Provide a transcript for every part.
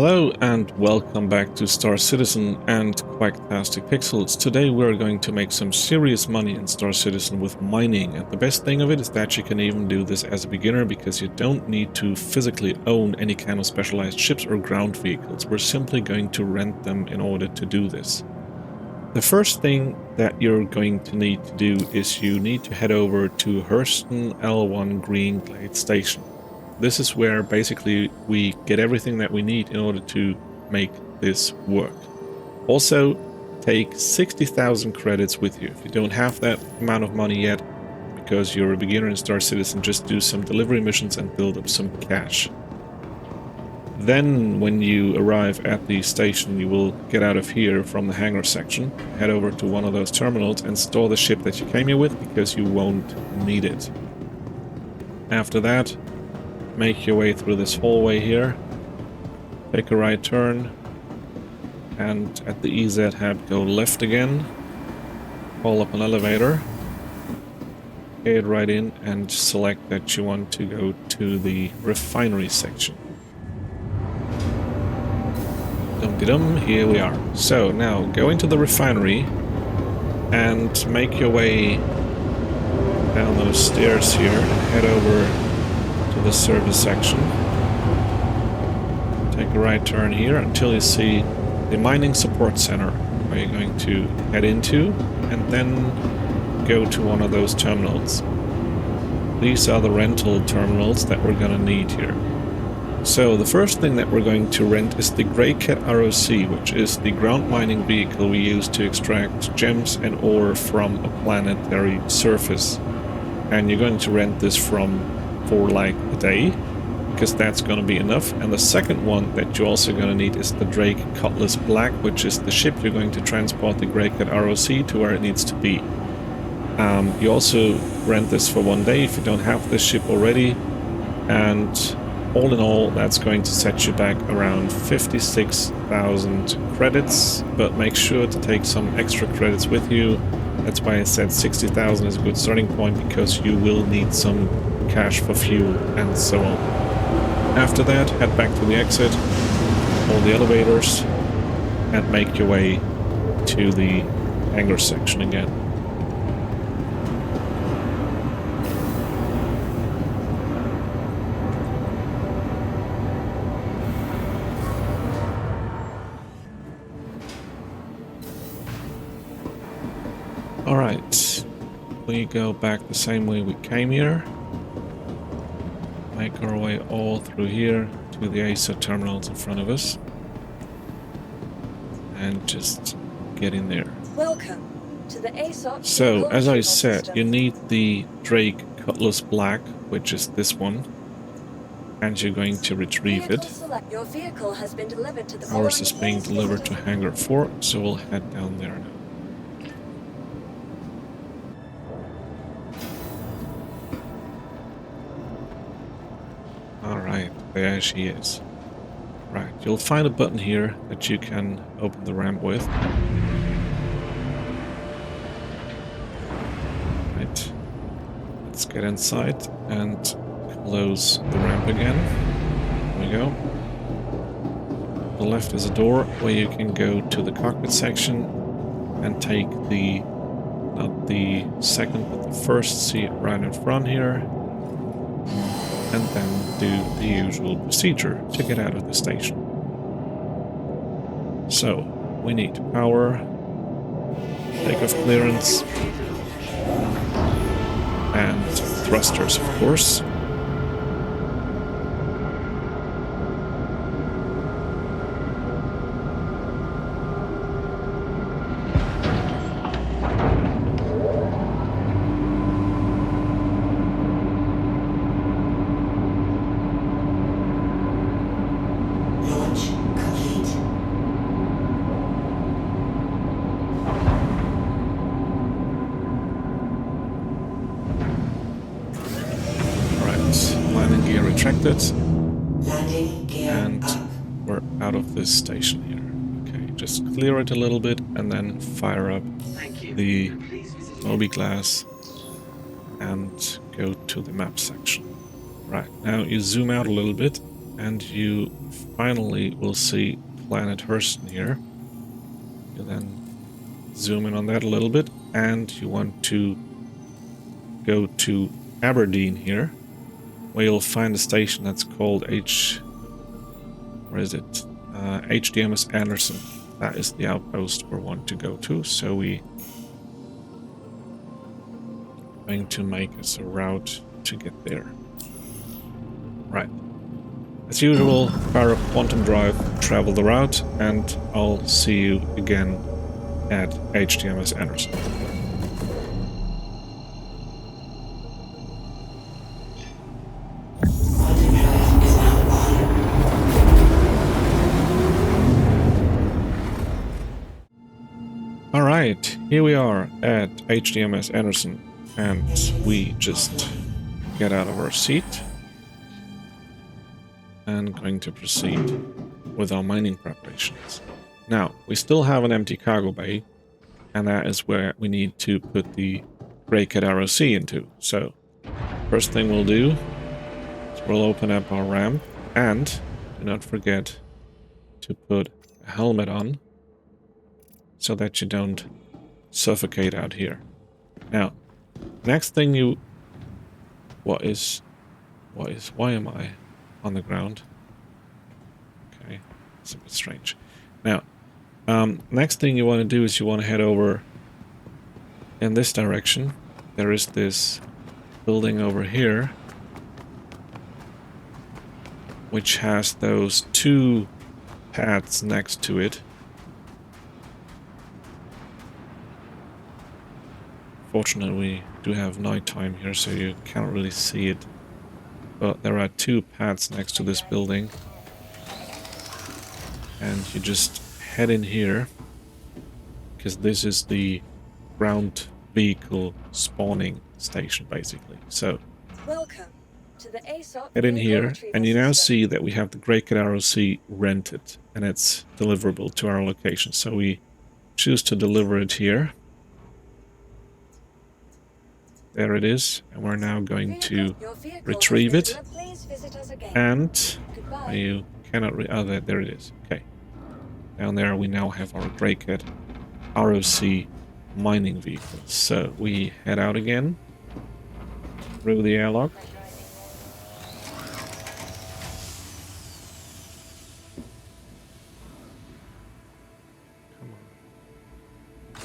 Hello and welcome back to starcitizen and Quacktastic Pixels. Today we're going to make some serious money in starcitizen with mining, and the best thing of it is that you can even do this as a beginner because you don't need to physically own any kind of specialized ships or ground vehicles. We're simply going to rent them in order to do this. The first thing that you're going to need to do is you need to head over to Hurston L1 Green Glade station. This is where basically we get everything that we need in order to make this work. Also, take 60,000 credits with you. If you don't have that amount of money yet, because you're a beginner in starcitizen, just do some delivery missions and build up some cash. Then, when you arrive at the station, you will get out of here from the hangar section, head over to one of those terminals and store the ship that you came here with, because you won't need it. After that, make your way through this hallway here, take a right turn, and at the EZ hub go left again, call up an elevator, get right in and select that you want to go to the refinery section. Dum-de-dum, here we are. So now go into the refinery and make your way down those stairs here and head over to the service section. Take a right turn here until you see the mining support center, where you're going to head into, and then go to one of those terminals. These are the rental terminals that we're going to need here. So the first thing that we're going to rent is the Greycat ROC, which is the ground mining vehicle we use to extract gems and ore from a planetary surface. And you're going to rent this for like a day, because that's going to be enough. And the second one that you're also going to need is the Drake Cutlass Black, which is the ship you're going to transport the Greycat ROC to where it needs to be. You also rent this for one day if you don't have this ship already, and all in all that's going to set you back around 56,000 credits, but make sure to take some extra credits with you. That's why I said 60,000 is a good starting point, because you will need some cash for fuel and so on. After that, head back to the exit, all the elevators, and make your way to the hangar section again. Alright, we go back the same way we came here. Make our way all through here to the ASA terminals in front of us. And just get in there. Welcome to the ASOC. So, as I said, you need the Drake Cutlass Black, which is this one. And you're going to retrieve it. Your vehicle has been delivered to the Ours is being delivered to Hangar 4, so we'll head down there now. Alright, there she is. Right, you'll find a button here that you can open the ramp with. Right, let's get inside and close the ramp again. There we go. On the left is a door where you can go to the cockpit section and take the, not the second, but the first seat right in front here. And then do the usual procedure to get out of the station. So, we need power, takeoff clearance, and thrusters, of course. Landing gear retracted, and we're out of this station here. Okay, just clear it a little bit and then fire up the Moby glass and go to the map section. Right, now you zoom out a little bit and you finally will see Planet Hurston here. You then zoom in on that a little bit, and you want to go to Aberdeen here, where you'll find a station that's called HDMS Anderson. That is the outpost we want to go to, so we going to make us a route to get there. Right. As usual, fire up quantum drive, travel the route, and I'll see you again at HDMS Anderson. Alright, here we are at HDMS Anderson, and we just get out of our seat and going to proceed with our mining preparations. Now, we still have an empty cargo bay, and that is where we need to put the Greycat ROC into. So, first thing we'll do is we'll open up our ramp, and do not forget to put a helmet on so that you don't suffocate out here. Now, next thing you... Why am I on the ground? Okay, it's a bit strange. Now, next thing you want to do is you want to head over in this direction. There is this building over here, which has those two paths next to it. Fortunately, we do have nighttime here, so you can't really see it. But there are two paths next to this building. And you just head in here, because this is the ground vehicle spawning station, basically. So, Welcome to the ASOC head in here, retrieval and you now system. see that we have the Greycat ROC rented, and it's deliverable to our location. So we choose to deliver it here. There it is, and we're now going to Your vehicle retrieve has it, been delivered. Please visit us again. and Goodbye. you cannot there it is. Okay. Down there we now have our Greycat ROC mining vehicle. So we head out again through the airlock. Come on.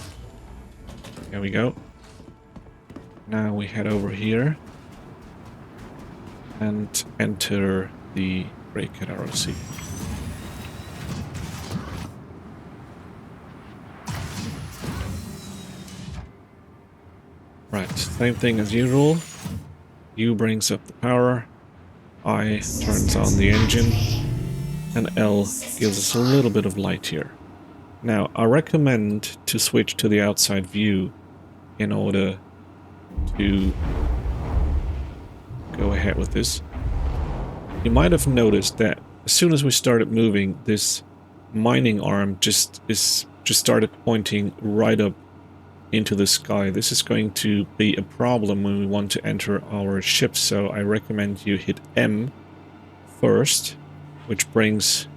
There we go. Now we head over here and enter the Greycat ROC. Right, same thing as usual. U brings up the power, I turns on the engine, and L gives us a little bit of light here. Now, I recommend to switch to the outside view in order to go ahead with this. You might have noticed that as soon as we started moving, this mining arm just started pointing right up into the sky. This is going to be a problem when we want to enter our ship, so I recommend you hit M first, which brings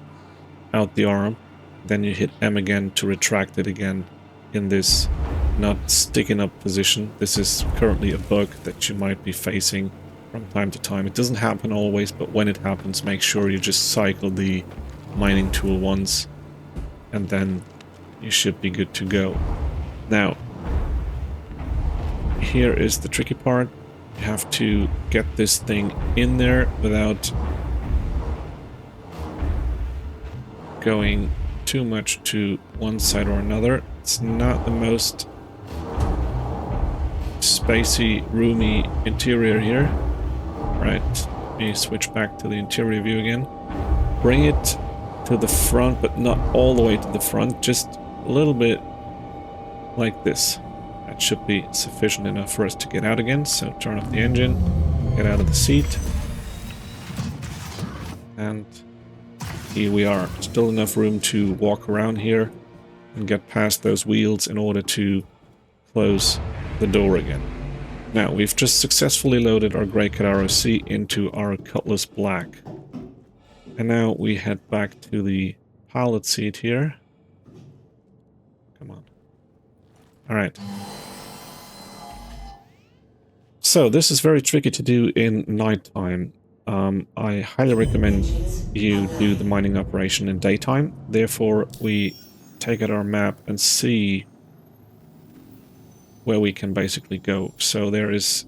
out the arm. Then you hit M again to retract it again in this not sticking up position. This is currently a bug that you might be facing from time to time. It doesn't happen always, but when it happens, make sure you just cycle the mining tool once, and then you should be good to go. Now, here is the tricky part. You have to get this thing in there without going too much to one side or another. It's not the most spacey, roomy interior here. Right, let me switch back to the interior view again. Bring it to the front, but not all the way to the front, just a little bit like this. That should be sufficient enough for us to get out again, so turn off the engine, get out of the seat, and here we are. Still enough room to walk around here and get past those wheels in order to close the door again. Now, we've just successfully loaded our Greycat ROC into our Cutlass Black. And now we head back to the pilot seat here. Come on. All right. So this is very tricky to do in nighttime. I highly recommend you do the mining operation in daytime. Therefore, we take out our map and see where we can basically go. So there is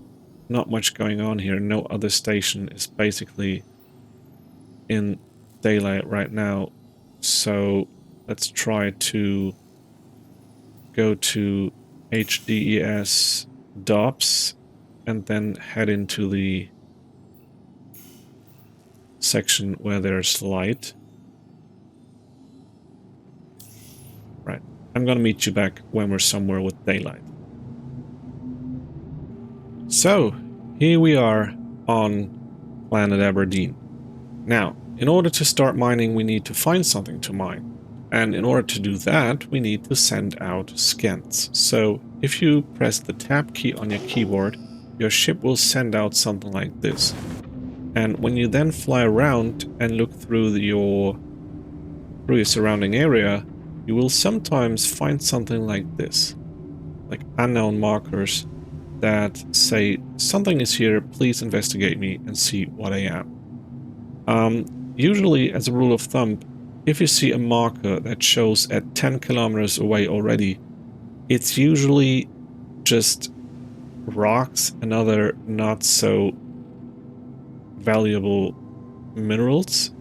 not much going on here. No other station is basically in daylight right now. So let's try to go to HDES DOPS and then head into the section where there's light. Right. I'm gonna meet you back when we're somewhere with daylight. So, here we are on planet Aberdeen. Now, in order to start mining, we need to find something to mine. And in order to do that, we need to send out scans. So, if you press the tab key on your keyboard, your ship will send out something like this. And when you then fly around and look through your surrounding area, you will sometimes find something like this. Like unknown markers that say, something is here, please investigate me and see what I am. Usually, as a rule of thumb, if you see a marker that shows at 10 kilometers away already, it's usually just rocks and other not so valuable minerals.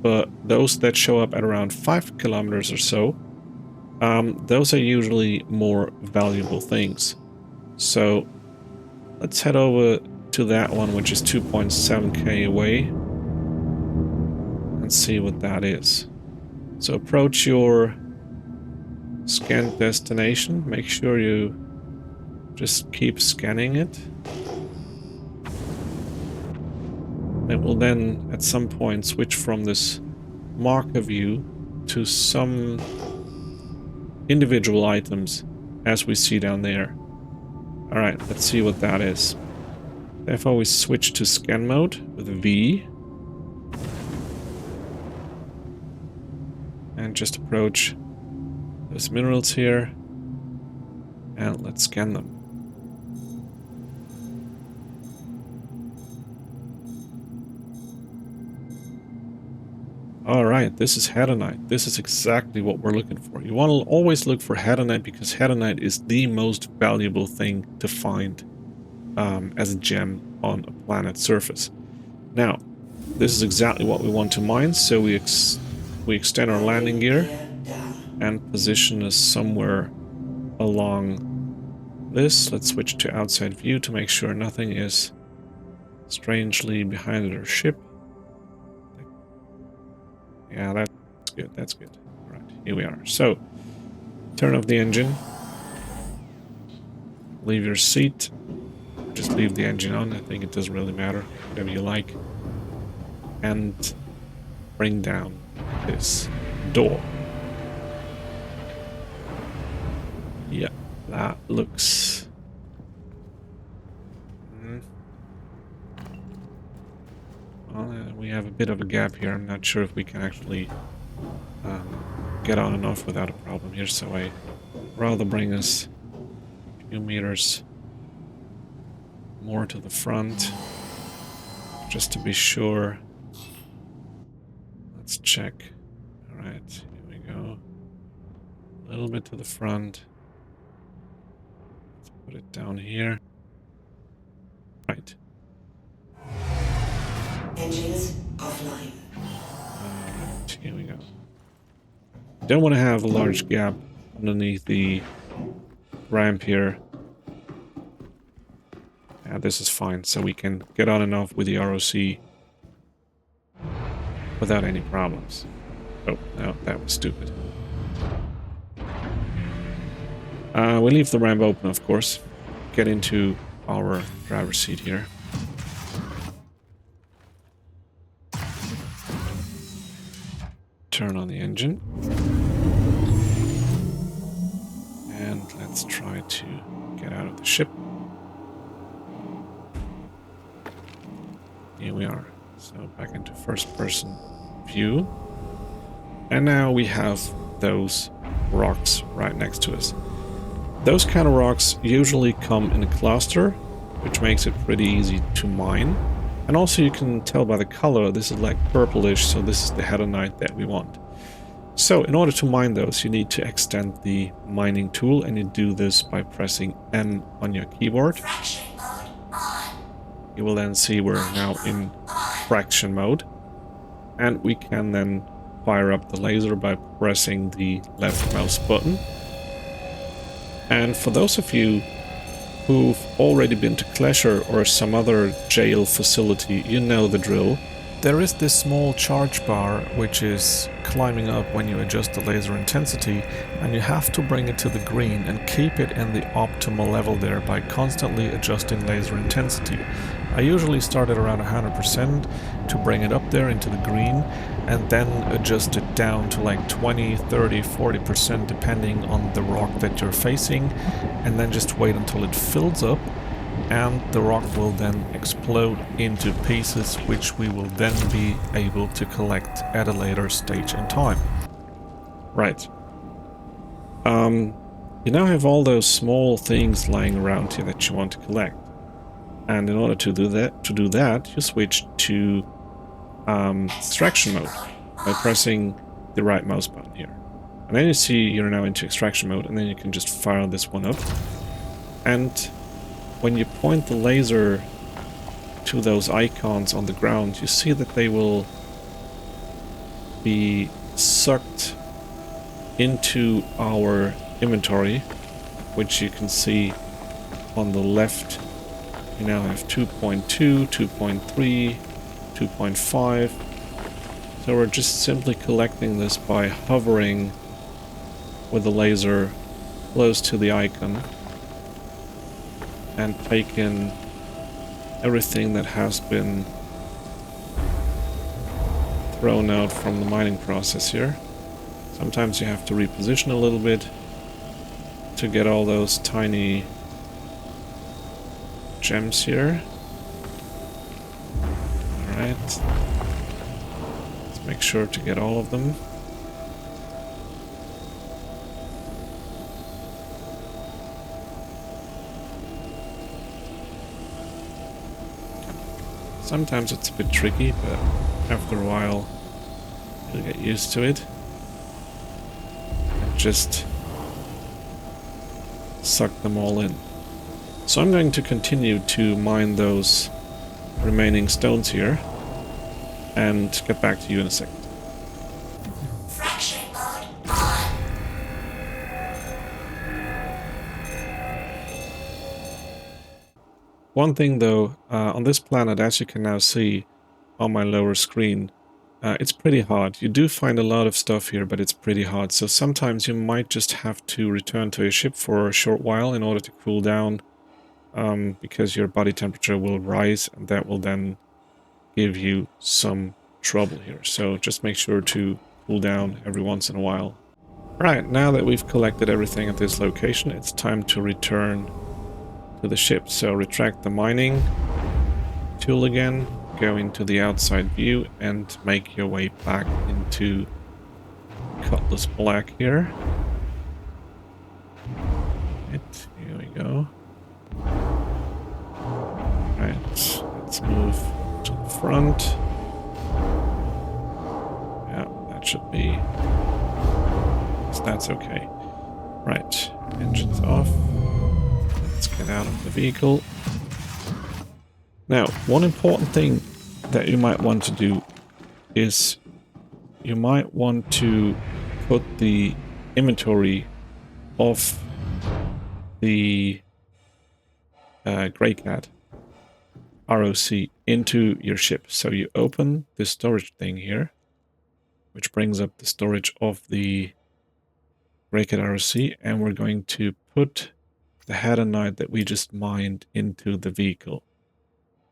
But those that show up at around 5 kilometers or so, those are usually more valuable things. So let's head over to that one, which is 2.7k away, and see what that is. So approach your scanned destination. Make sure you just keep scanning it. It will then at some point switch from this marker view to some individual items as we see down there. Alright, let's see what that is. Therefore we switch to scan mode with V. And just approach those minerals here. And let's scan them. Alright, this is hedanite. This is exactly what we're looking for. You want to always look for hedanite because hedanite is the most valuable thing to find as a gem on a planet's surface. Now, this is exactly what we want to mine, so we extend our landing gear and position us somewhere along this. Let's switch to outside view to make sure nothing is strangely behind our ship. Yeah, that's good, that's good. Alright, here we are. So, turn off the engine. Leave your seat. Just leave the engine on, I think it doesn't really matter. Whatever you like. And bring down this door. Yeah, that looks... Well, we have a bit of a gap here. I'm not sure if we can actually get on and off without a problem here, so I rather bring us a few meters more to the front, just to be sure. Let's check. Alright, here we go. A little bit to the front. Let's put it down here. Right. Engines offline. Alright, here we go. Don't want to have a large gap underneath the ramp here. Yeah, this is fine, so we can get on and off with the ROC without any problems. Oh, no, that was stupid. We leave the ramp open, of course. Get into our driver's seat here. Turn on the engine. And let's try to get out of the ship. Here we are. So back into first person view. And now we have those rocks right next to us. Those kind of rocks usually come in a cluster, which makes it pretty easy to mine. And also you can tell by the color, this is like purplish, so this is the hedanite that we want. So in order to mine those, you need to extend the mining tool, and you do this by pressing N on your keyboard. You will then see we're now in fraction mode, and we can then fire up the laser by pressing the left mouse button. And for those of you who've already been to Klesher or some other jail facility, you know the drill. There is this small charge bar which is climbing up when you adjust the laser intensity, and you have to bring it to the green and keep it in the optimal level there by constantly adjusting laser intensity. I usually start at around 100% to bring it up there into the green, and then adjust it down to like 20, 30, 40% depending on the rock that you're facing, and then just wait until it fills up, and the rock will then explode into pieces, which we will then be able to collect at a later stage in time. Right. You now have all those small things lying around here that you want to collect. And in order to do that, you switch to extraction mode by pressing the right mouse button here. And then you see you're now into extraction mode, and then you can just fire this one up. And when you point the laser to those icons on the ground, you see that they will be sucked into our inventory, which you can see on the left. We now have 2.2, 2.3, 2.5. So we're just simply collecting this by hovering with the laser close to the icon and taking everything that has been thrown out from the mining process here. Sometimes you have to reposition a little bit to get all those tiny gems here. Alright. Let's make sure to get all of them. Sometimes it's a bit tricky, but after a while you'll get used to it. And just suck them all in. So I'm going to continue to mine those remaining stones here and get back to you in a second. Fraction mode on. One thing though, on this planet, as you can now see on my lower screen, it's pretty hard. You do find a lot of stuff here, but it's pretty hard. So sometimes you might just have to return to your ship for a short while in order to cool down, because your body temperature will rise, and that will then give you some trouble here. So just make sure to cool down every once in a while. Right, now that we've collected everything at this location, it's time to return to the ship. So retract the mining tool again, go into the outside view, and make your way back into Cutlass Black here. Right, here we go. Right, let's move to the front. Yeah, that should be... so that's okay. Right, engines off. Let's get out of the vehicle. Now, one important thing that you might want to do is you might want to put the inventory of the Greycat ROC into your ship. So you open this storage thing here, which brings up the storage of the Greycat ROC, and we're going to put the hedanite that we just mined into the vehicle,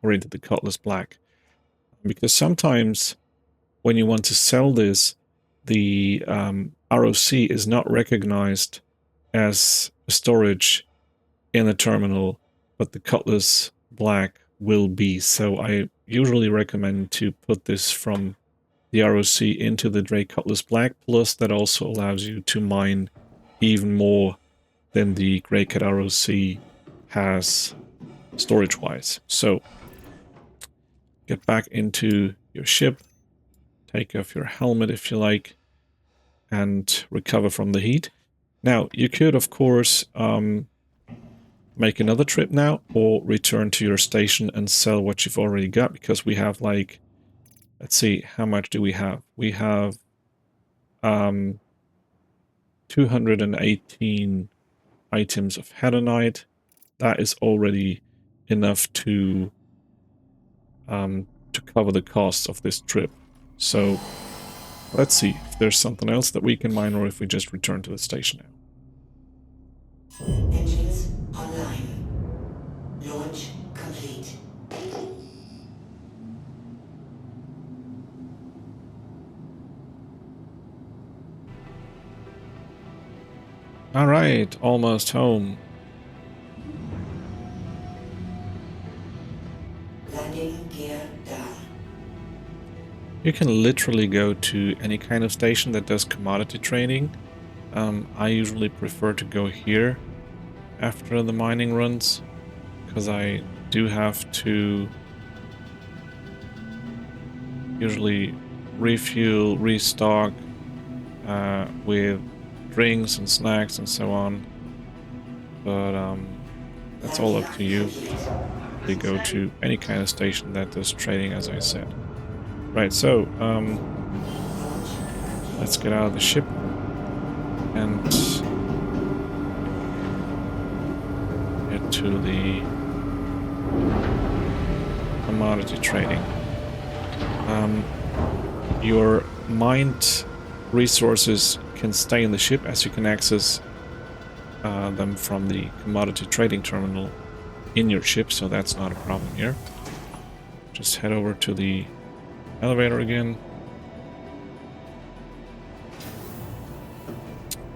or into the Cutlass Black. Because sometimes when you want to sell this, the ROC is not recognized as storage in the terminal, but the Cutlass Black will be. So I usually recommend to put this from the ROC into the Drake Cutlass Black, plus that also allows you to mine even more than the Greycat ROC has storage-wise. So, get back into your ship, take off your helmet if you like, and recover from the heat. Now, you could, of course, make another trip now, or return to your station and sell what you've already got, because we have like, let's see, how much do we have? We have 218 items of hedonite. That is already enough to cover the costs of this trip. So let's see if there's something else that we can mine, or if we just return to the station now. Engines online. Launch complete. All right, almost home. Landing gear down. You can literally go to any kind of station that does commodity trading. I usually prefer to go here after the mining runs, because I do have to usually refuel, restock with drinks and snacks and so on. But that's all up to you. You go to any kind of station that does trading, as I said. Right, so let's get out of the ship and get to the commodity trading. Your mined resources can stay in the ship, as you can access them from the commodity trading terminal in your ship, so that's not a problem here. Just head over to the elevator again.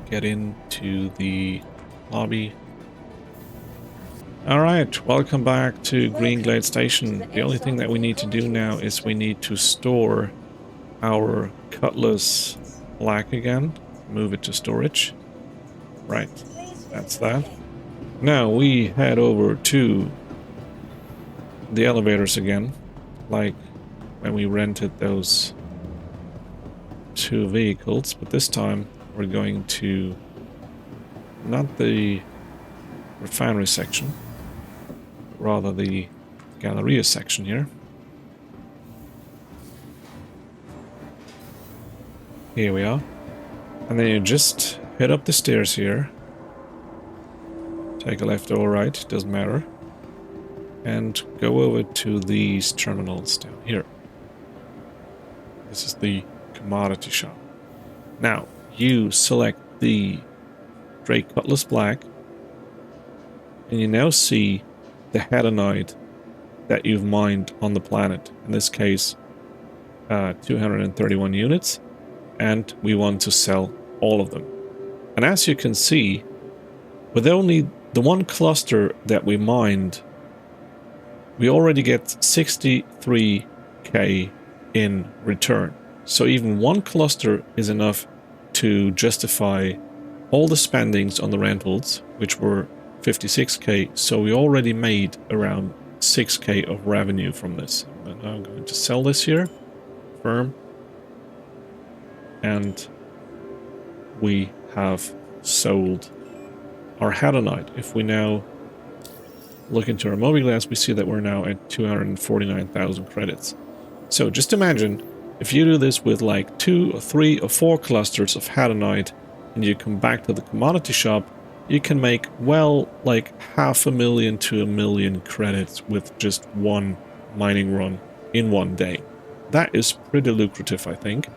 Get into the lobby. Alright, welcome back to Green Glade Station. The only thing that we need to do now is we need to store our Cutlass Black again. Move it to storage. Right, that's that. Now we head over to the elevators again, like when we rented those 2 vehicles, but this time we're going to not the refinery section, but rather the Galleria section here. Here we are. And then you just head up the stairs here. Take a left or right, doesn't matter. And go over to these terminals down here. This is the commodity shop. Now, you select the Drake Cutlass Black, and you now see the hedonite that you've mined on the planet. In this case, 231 units, and we want to sell all of them. And as you can see, with only the one cluster that we mined, we already get 63k in return. So even one cluster is enough to justify all the spendings on the rentals, which were 56k. So we already made around 6k of revenue from this. I'm now going to sell this here, firm, and we have sold our hedonite. If we now look into our mobiGlas, we see that we're now at 249,000 credits. So just imagine if you do this with like 2 or 3 or 4 clusters of hedonite, and you come back to the commodity shop, you can make, well, like 500,000 to 1 million credits with just one mining run in one day. That is pretty lucrative, I think.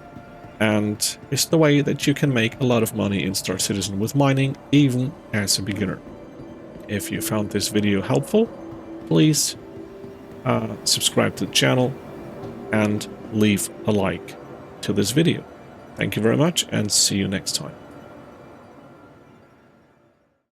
And it's the way that you can make a lot of money in Star Citizen with mining, even as a beginner. If you found this video helpful, please subscribe to the channel and leave a like to this video. Thank you very much, and see you next time.